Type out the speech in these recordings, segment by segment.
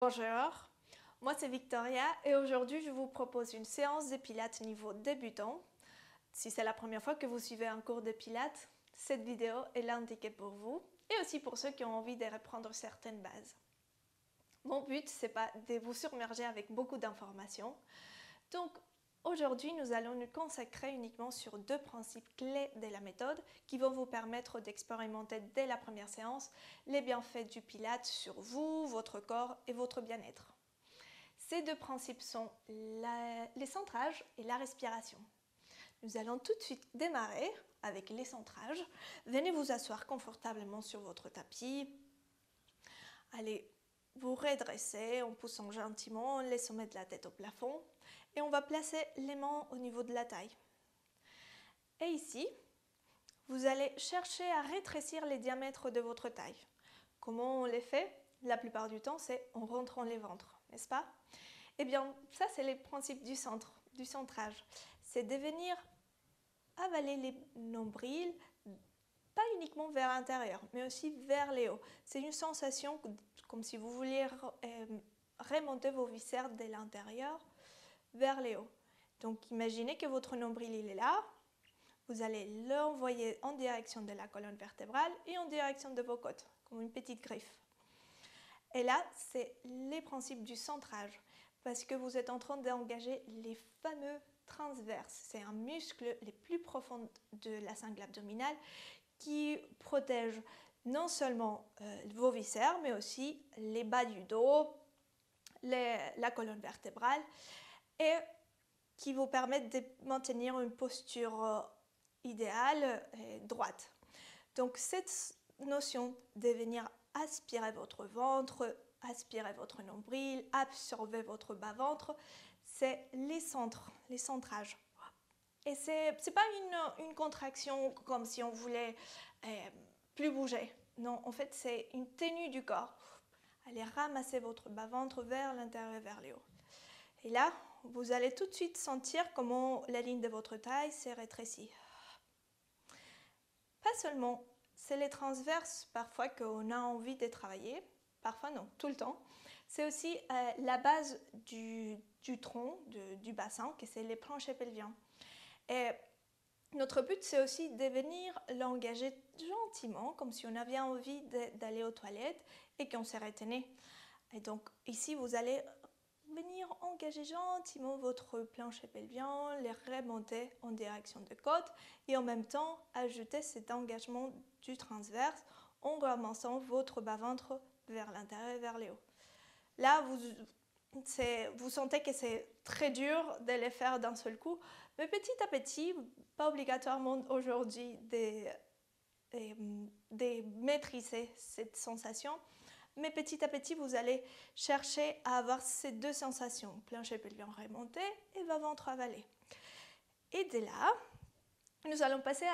Bonjour, moi c'est Victoria et aujourd'hui je vous propose une séance de pilates niveau débutant. Si c'est la première fois que vous suivez un cours de pilates, cette vidéo est l'indiquée pour vous et aussi pour ceux qui ont envie de reprendre certaines bases. Mon but, c'est pas de vous submerger avec beaucoup d'informations. Donc aujourd'hui, nous allons nous consacrer uniquement sur deux principes clés de la méthode qui vont vous permettre d'expérimenter dès la première séance les bienfaits du pilates sur vous, votre corps et votre bien-être. Ces deux principes sont les centrages et la respiration. Nous allons tout de suite démarrer avec les centrages. Venez vous asseoir confortablement sur votre tapis. Allez vous redresser en poussant gentiment les sommets de la tête au plafond et on va placer les mains au niveau de la taille. Et ici, vous allez chercher à rétrécir les diamètres de votre taille. Comment on les fait? La plupart du temps, c'est en rentrant les ventres, n'est-ce pas? Eh bien, ça, c'est les principes du centrage. C'est de venir avaler les nombrils, pas uniquement vers l'intérieur, mais aussi vers les hauts. C'est une sensation comme si vous vouliez remonter vos viscères de l'intérieur vers les hauts. Donc, imaginez que votre nombril il est là. Vous allez l'envoyer en direction de la colonne vertébrale et en direction de vos côtes, comme une petite griffe. Et là, c'est les principes du centrage, parce que vous êtes en train d'engager les fameux transverses. C'est un muscle les plus profonds de la cingle abdominale qui protège non seulement vos viscères, mais aussi les bas du dos, la colonne vertébrale, et qui vous permettent de maintenir une posture idéale et droite. Donc cette notion de venir aspirer votre ventre, aspirer votre nombril, absorber votre bas-ventre, c'est les centres, les centrages. Et c'est pas une contraction comme si on voulait plus bouger. Non, en fait, c'est une tenue du corps. Allez ramasser votre bas-ventre vers l'intérieur et vers les hauts. Et là, vous allez tout de suite sentir comment la ligne de votre taille s'est rétrécie. Pas seulement, c'est les transverses parfois qu'on a envie de travailler, parfois non, tout le temps. C'est aussi la base du tronc, du bassin, que c'est les planchers pelviens. Et notre but, c'est aussi de venir l'engager gentiment, comme si on avait envie d'aller aux toilettes et qu'on s'est retenu. Et donc ici, vous allez venir engager gentiment votre plancher pelvien, les remonter en direction de côte et en même temps ajouter cet engagement du transverse en ramassant votre bas-ventre vers l'intérieur et vers les hauts. Là, vous sentez que c'est très dur de les faire d'un seul coup, mais petit à petit, pas obligatoirement aujourd'hui de maîtriser cette sensation, mais petit à petit, vous allez chercher à avoir ces deux sensations, plancher pelvien remonté et bas-ventre avalé. Et de là, nous allons passer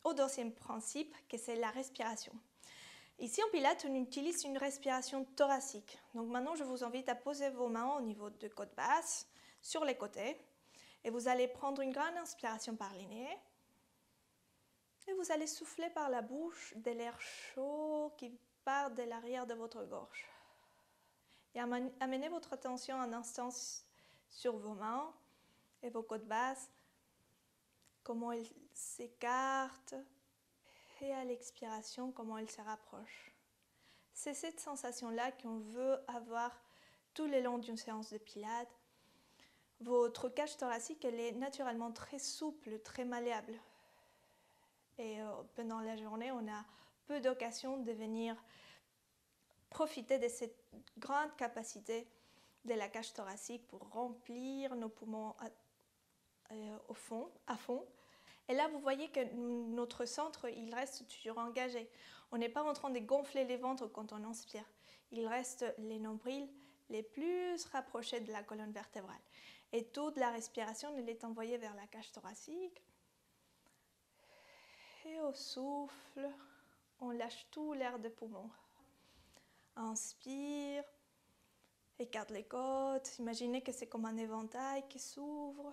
au deuxième principe, que c'est la respiration. Ici en pilates, on utilise une respiration thoracique. Donc maintenant, je vous invite à poser vos mains au niveau de côte basse, sur les côtés. Et vous allez prendre une grande inspiration par le nez. Et vous allez souffler par la bouche de l'air chaud qui part de l'arrière de votre gorge. Et amenez votre attention un instant sur vos mains et vos côtes basses, comment elles s'écartent et à l'expiration, comment elles se rapprochent. C'est cette sensation-là qu'on veut avoir tout le long d'une séance de pilates. Votre cage thoracique, elle est naturellement très souple, très malléable. Et pendant la journée, on a peu d'occasions de venir profiter de cette grande capacité de la cage thoracique pour remplir nos poumons à fond. Et là, vous voyez que notre centre, il reste toujours engagé. On n'est pas en train de gonfler les ventres quand on inspire. Il reste les nombrils les plus rapprochés de la colonne vertébrale. Et toute la respiration, elle est envoyée vers la cage thoracique. Et au souffle, on lâche tout l'air des poumons. Inspire, écarte les côtes, imaginez que c'est comme un éventail qui s'ouvre.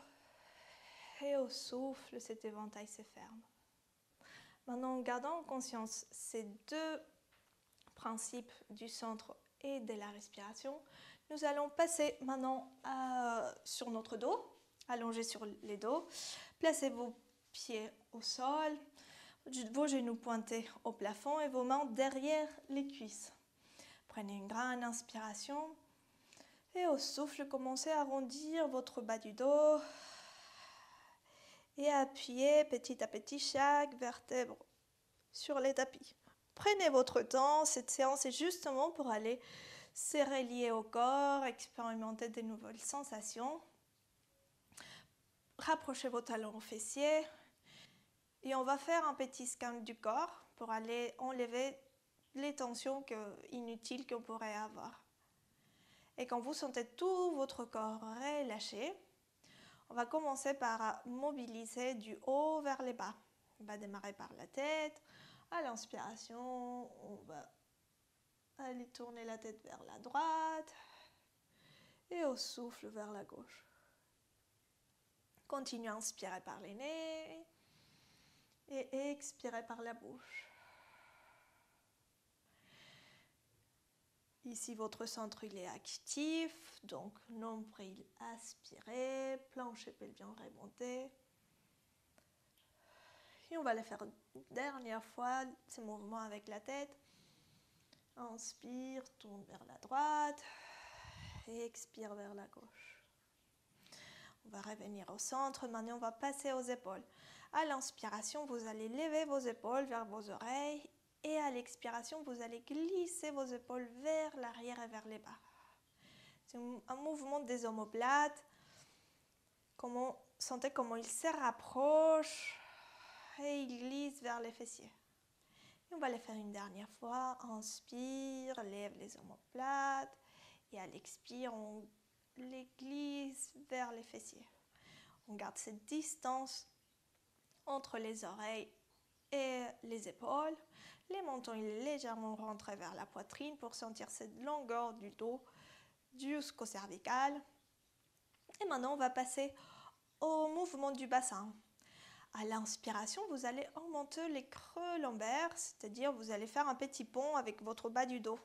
Et au souffle, cet éventail se ferme. Maintenant, en gardant en conscience ces deux principes du centre et de la respiration. Nous allons passer maintenant sur notre dos, allongé sur les dos. Placez vos pieds au sol, vos genoux pointés au plafond et vos mains derrière les cuisses. Prenez une grande inspiration et au souffle, commencez à arrondir votre bas du dos et appuyez petit à petit chaque vertèbre sur les tapis. Prenez votre temps, cette séance est justement pour aller se relier au corps, expérimenter de nouvelles sensations. Rapprochez vos talons aux fessiers et on va faire un petit scan du corps pour aller enlever les tensions inutiles qu'on pourrait avoir. Et quand vous sentez tout votre corps relâché, on va commencer par mobiliser du haut vers les bas. On va démarrer par la tête. À l'inspiration, on va aller tourner la tête vers la droite et au souffle vers la gauche. Continuez à inspirer par les nez et expirez par la bouche. Ici, votre centre il est actif, donc nombril aspiré, plancher pelvien remonté. Et on va le faire une dernière fois, ces mouvements avec la tête. Inspire, tourne vers la droite et expire vers la gauche. On va revenir au centre, maintenant on va passer aux épaules. À l'inspiration, vous allez lever vos épaules vers vos oreilles et à l'expiration, vous allez glisser vos épaules vers l'arrière et vers les bas. C'est un mouvement des omoplates. Sentez comment il se rapproche et il glisse vers les fessiers. Et on va le faire une dernière fois. Inspire, lève les omoplates et à l'expire, on les glisse vers les fessiers. On garde cette distance entre les oreilles et les épaules. Les mentons il est légèrement rentré vers la poitrine pour sentir cette longueur du dos jusqu'au cervical. Et maintenant, on va passer au mouvement du bassin. À l'inspiration, vous allez augmenter les creux lombaires, c'est-à-dire vous allez faire un petit pont avec votre bas du dos,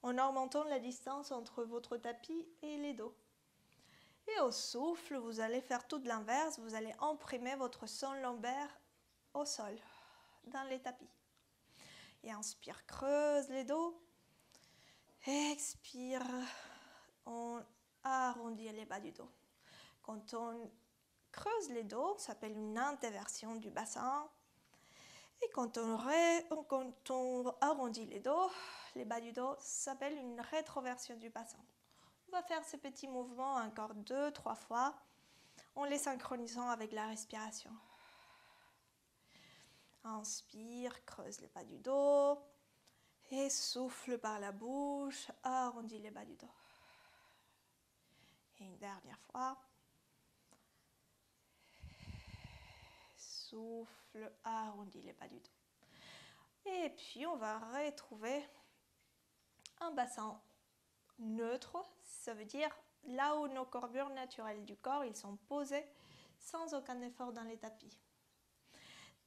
en augmentant la distance entre votre tapis et les dos. Et au souffle, vous allez faire tout l'inverse, vous allez imprimer votre sol lombaire au sol, dans les tapis. Et inspire, creuse les dos. Expire, on arrondit les bas du dos. Quand on creuse les dos, ça s'appelle une introversion du bassin. Et quand on arrondit les bas du dos, ça s'appelle une rétroversion du bassin. On va faire ces petits mouvements encore 2-3 fois en les synchronisant avec la respiration. Inspire, creuse les bas du dos et souffle par la bouche, arrondis les bas du dos. Et une dernière fois. Souffle, arrondis les bas du dos. Et puis on va retrouver un bassin neutre, ça veut dire là où nos courbures naturelles du corps, ils sont posés sans aucun effort dans les tapis.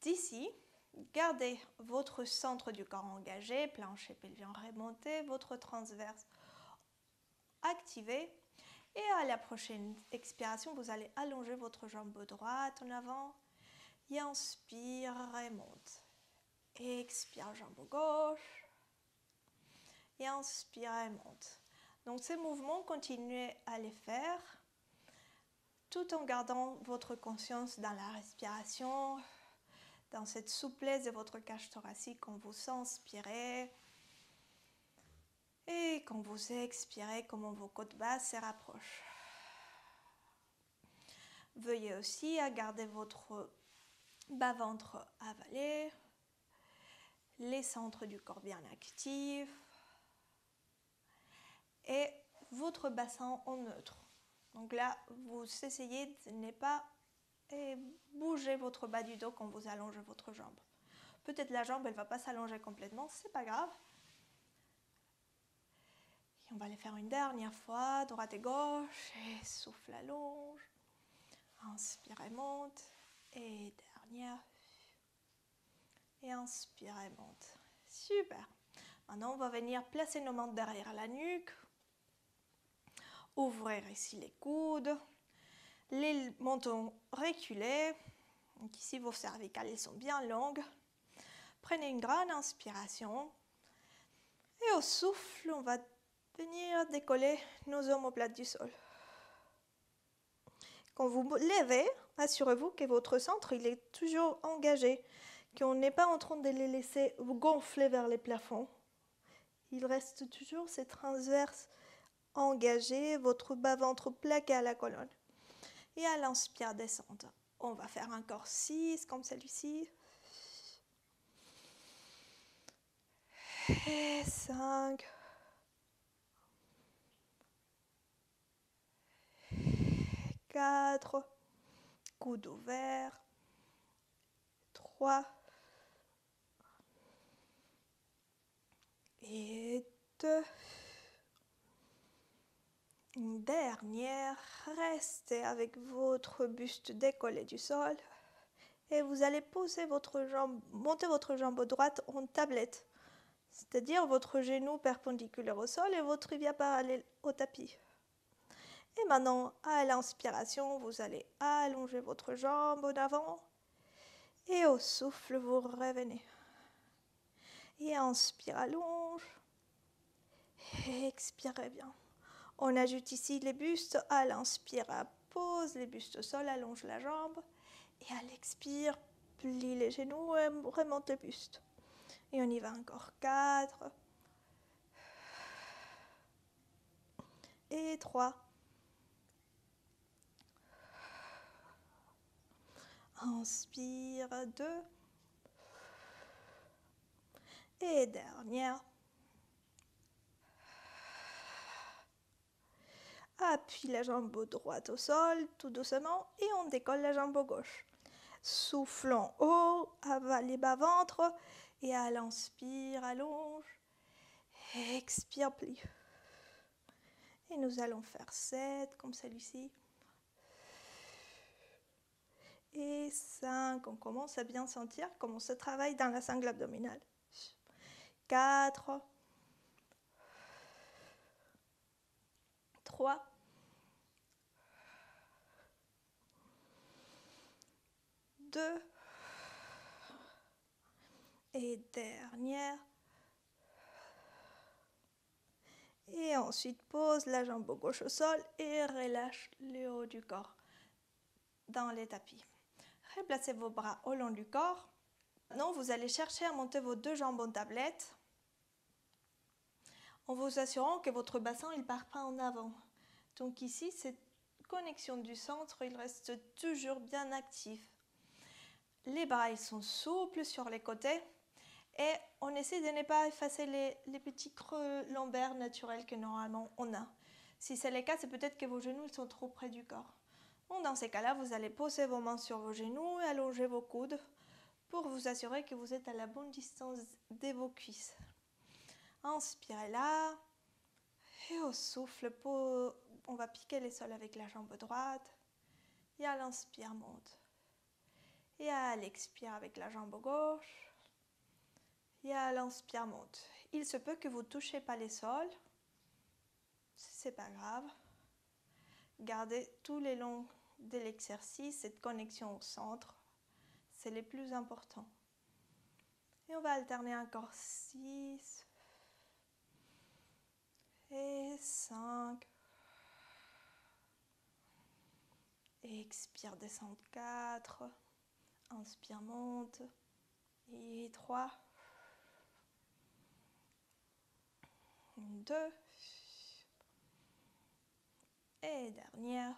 D'ici, gardez votre centre du corps engagé, plancher pelvien remonté, votre transverse activé. Et à la prochaine expiration, vous allez allonger votre jambe droite en avant. Et inspire, remonte. Expire, jambe gauche. Et inspire, remonte. Donc ces mouvements, continuez à les faire tout en gardant votre conscience dans la respiration, dans cette souplesse de votre cage thoracique quand vous inspirez et quand vous expirez, comment vos côtes basses se rapprochent. Veuillez aussi à garder votre bas-ventre avalé, les centres du corps bien actifs et votre bassin en neutre. Donc là, vous essayez de ne pas bouger votre bas du dos quand vous allongez votre jambe. Peut-être la jambe, elle ne va pas s'allonger complètement, c'est pas grave. Et on va les faire une dernière fois, droite et gauche, et souffle, allonge. Inspire et monte, et dernière. Et inspire et monte. Super. Maintenant, on va venir placer nos mains derrière la nuque. Ouvrir ici les coudes. Les mentons reculés. Donc ici, vos cervicales elles sont bien longues. Prenez une grande inspiration. Et au souffle, on va venir décoller nos omoplates du sol. Quand vous levez, assurez-vous que votre centre il est toujours engagé, qu'on n'est pas en train de les laisser gonfler vers les plafonds. Il reste toujours ces transverses engagées, votre bas-ventre plaqué à la colonne. Et à l'inspire, descente. On va faire encore 6 comme celui-ci. Et 5. 4. Coude ouvert. 3. Et 2. Une dernière. Restez avec votre buste décollé du sol. Et vous allez poser votre jambe, monter votre jambe droite en tablette. C'est-à-dire votre genou perpendiculaire au sol et votre tibia parallèle au tapis. Et maintenant, à l'inspiration, vous allez allonger votre jambe en avant. Et au souffle, vous revenez. Et inspire, allonge. Et expirez bien. On ajoute ici les bustes. À l'inspire, pose les bustes au sol, allonge la jambe. Et à l'expire, plie les genoux et remonte le buste. Et on y va encore. 4. Et 3. Inspire, 2. Et dernière. Appuie la jambe droite au sol, tout doucement, et on décolle la jambe gauche. Soufflons haut, avalez bas-ventre, et à l'inspire, allonge. Expire, plie. Et nous allons faire 7, comme celui-ci. Et 5, on commence à bien sentir comment se travaille dans la sangle abdominale. 4, 3, 2, et dernière. Et ensuite, pose la jambe gauche au sol et relâche le haut du corps dans les tapis. Replacez vos bras au long du corps. Maintenant, vous allez chercher à monter vos 2 jambes en tablette en vous assurant que votre bassin ne part pas en avant. Donc ici, cette connexion du centre, il reste toujours bien actif. Les bras, ils sont souples sur les côtés et on essaie de ne pas effacer les petits creux lombaires naturels que normalement on a. Si c'est le cas, c'est peut-être que vos genoux ils sont trop près du corps. Donc dans ces cas-là, vous allez poser vos mains sur vos genoux et allonger vos coudes pour vous assurer que vous êtes à la bonne distance de vos cuisses. Inspirez là et au souffle, on va piquer les sols avec la jambe droite et à l'inspire, monte. Et à l'expire avec la jambe gauche et à l'inspire, monte. Il se peut que vous ne touchez pas les sols, c'est pas grave. Gardez tout le long de l'exercice cette connexion au centre, c'est le plus important. Et on va alterner encore 6 et 5. Et expire, descend 4. Inspire, monte. Et 3. 2. Et dernière.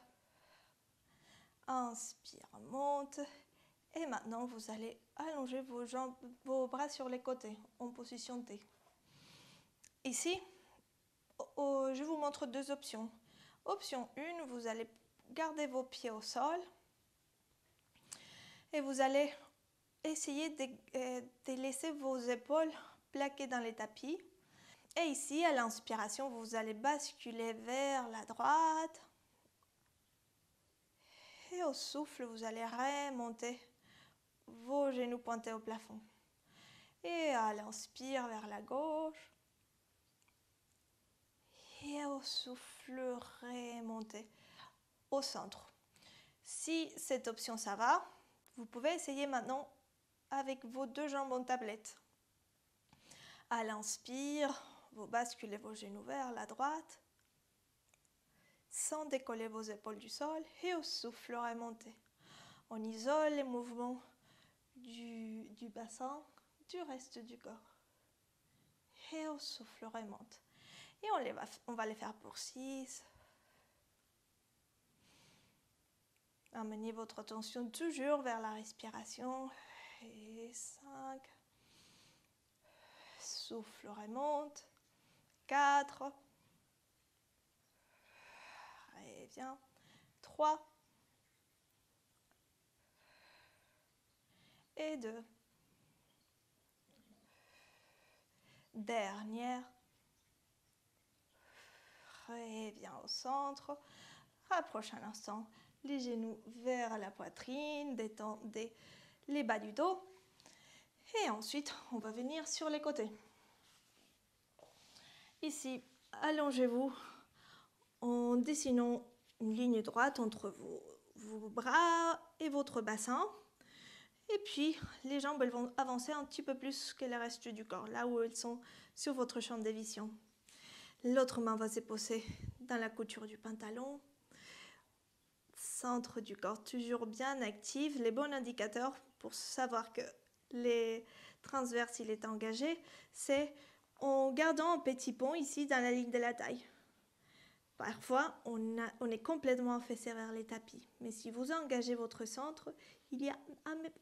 Inspire, monte. Et maintenant, vous allez allonger vos jambes, vos bras sur les côtés en position T. Ici, je vous montre 2 options. Option 1, vous allez garder vos pieds au sol et vous allez essayer de laisser vos épaules plaquées dans les tapis. Et ici, à l'inspiration, vous allez basculer vers la droite. Et au souffle, vous allez remonter vos genoux pointés au plafond. Et à l'inspire vers la gauche. souffle, remontez au centre. Si cette option ça va, vous pouvez essayer maintenant avec vos deux jambes en tablette. À l'inspire, vous basculez vos genoux vers la droite, sans décoller vos épaules du sol, et au souffle, remontez. On isole les mouvements du bassin du reste du corps. Et au souffle, remonte. Et on va les faire pour 6. Amenez votre attention toujours vers la respiration. Et 5. Souffle, remonte. 4. Reviens. 3. Et 2. Dernière. Reviens au centre. Rapproche un instant les genoux vers la poitrine. Détendez les bas du dos. Et ensuite, on va venir sur les côtés. Ici, allongez-vous en dessinant une ligne droite entre vos bras et votre bassin. Et puis, les jambes elles vont avancer un petit peu plus que le reste du corps, là où elles sont sur votre champ de vision. L'autre main va se poser dans la couture du pantalon. Centre du corps toujours bien actif. Les bons indicateurs pour savoir que les transverses il est engagé, c'est en gardant un petit pont ici dans la ligne de la taille. Parfois, on est complètement affaissé vers les tapis. Mais si vous engagez votre centre, il y a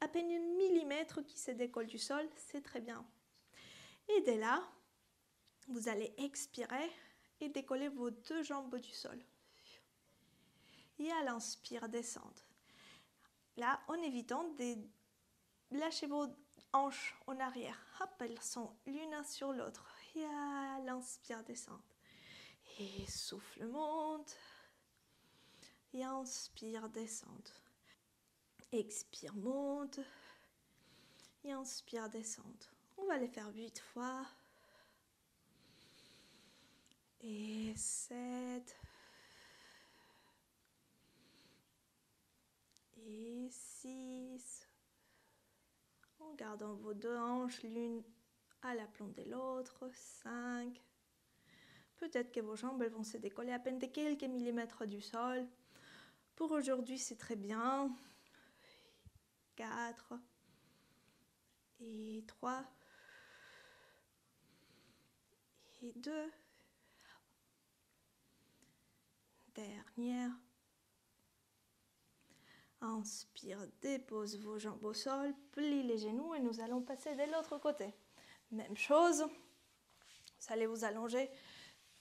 à peine 1 millimètre qui se décolle du sol, c'est très bien. Et dès là, vous allez expirer et décoller vos deux jambes du sol. Et à l'inspire, descendre. Là, en évitant de lâcher vos hanches en arrière. Hop, elles sont l'une sur l'autre. Et à l'inspire, descendre. Et souffle, monte. Et inspire, descendre. Expire, monte. Et inspire, descendre. On va les faire 8 fois. Et 7. Et 6. En gardant vos deux hanches l'une à l'aplomb de l'autre. 5. Peut-être que vos jambes elles vont se décoller à peine de quelques millimètres du sol. Pour aujourd'hui, c'est très bien. 4. Et 3. Et 2. Dernière. Inspire, dépose vos jambes au sol, plie les genoux et nous allons passer de l'autre côté. Même chose, vous allez vous allonger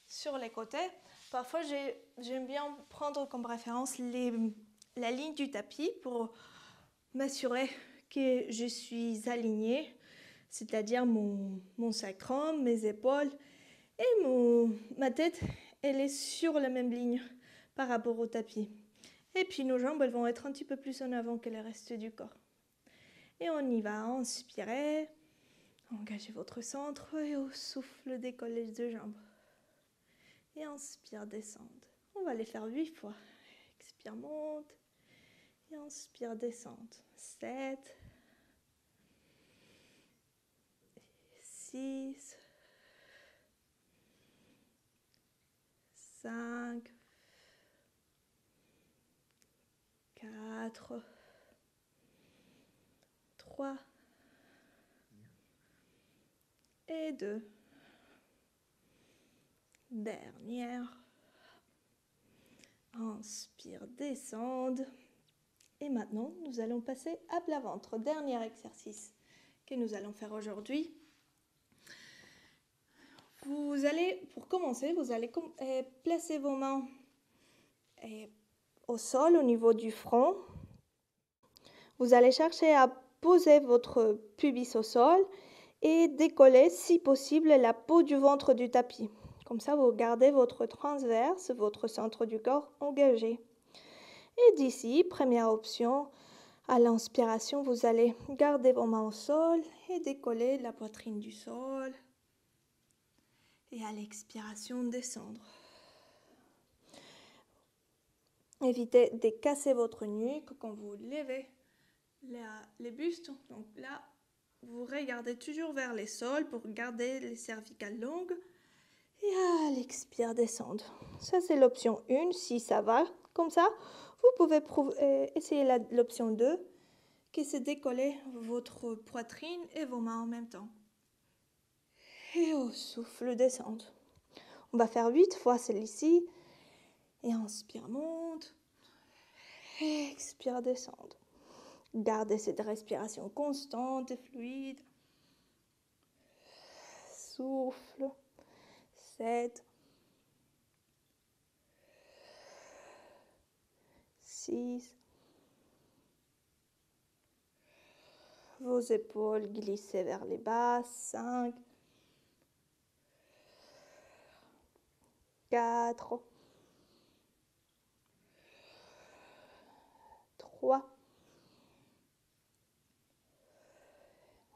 sur les côtés. Parfois, j'aime bien prendre comme référence la ligne du tapis pour m'assurer que je suis alignée, c'est-à-dire mon sacrum, mes épaules et ma tête, elle est sur la même ligne par rapport au tapis. Et puis nos jambes elles vont être un petit peu plus en avant que le reste du corps. Et on y va, inspirez, engagez votre centre et au souffle décollez les deux jambes. Et inspire, descendre. On va les faire 8 fois. Expire, monte. Et inspire, descendre. 7. 6. 5. 4. 3. Et 2. Dernière. Inspire, descende. Et maintenant, nous allons passer à plat ventre. Dernier exercice que nous allons faire aujourd'hui. Pour commencer, vous allez placer vos mains au sol, au niveau du front. Vous allez chercher à poser votre pubis au sol et décoller, si possible, la peau du ventre du tapis. Comme ça, vous gardez votre transverse, votre centre du corps engagé. Et d'ici, première option, à l'inspiration, vous allez garder vos mains au sol et décoller la poitrine du sol. Et à l'expiration, descendre. Évitez de casser votre nuque quand vous levez les bustes. Donc là, vous regardez toujours vers les sols pour garder les cervicales longues. Et à l'expire, descendre. Ça, c'est l'option 1. Si ça va comme ça, vous pouvez essayer l'option 2, qui c'est décoller votre poitrine et vos mains en même temps. Et au souffle, descendre. On va faire 8 fois celle-ci. Et inspire, monte. Expire, descendre. Gardez cette respiration constante et fluide. Souffle. 7. 6. Vos épaules glissez vers les bas. 5. 4. 3.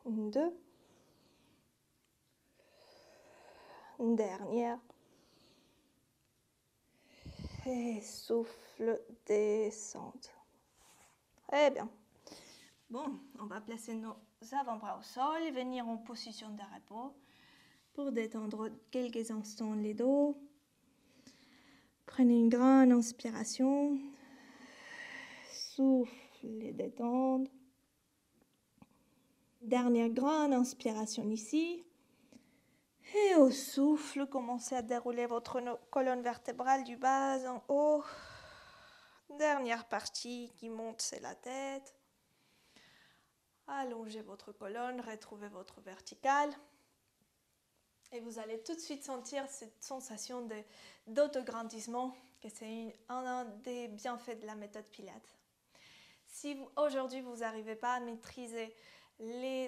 2. Dernière. Et souffle, descente. Très bien. Bon, on va placer nos avant-bras au sol et venir en position de repos pour détendre quelques instants les dos. Prenez une grande inspiration. Souffle et détendre. Dernière grande inspiration ici. Et au souffle, commencez à dérouler votre colonne vertébrale du bas en haut. Dernière partie qui monte, c'est la tête. Allongez votre colonne, retrouvez votre verticale. Et vous allez tout de suite sentir cette sensation d'autograndissement, que c'est un des bienfaits de la méthode Pilates. Si aujourd'hui vous n'arrivez pas à maîtriser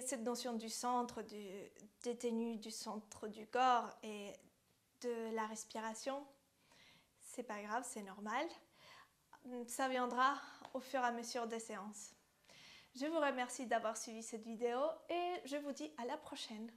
cette notion du centre, détenu du centre du corps et de la respiration, c'est pas grave, c'est normal. Ça viendra au fur et à mesure des séances. Je vous remercie d'avoir suivi cette vidéo et je vous dis à la prochaine.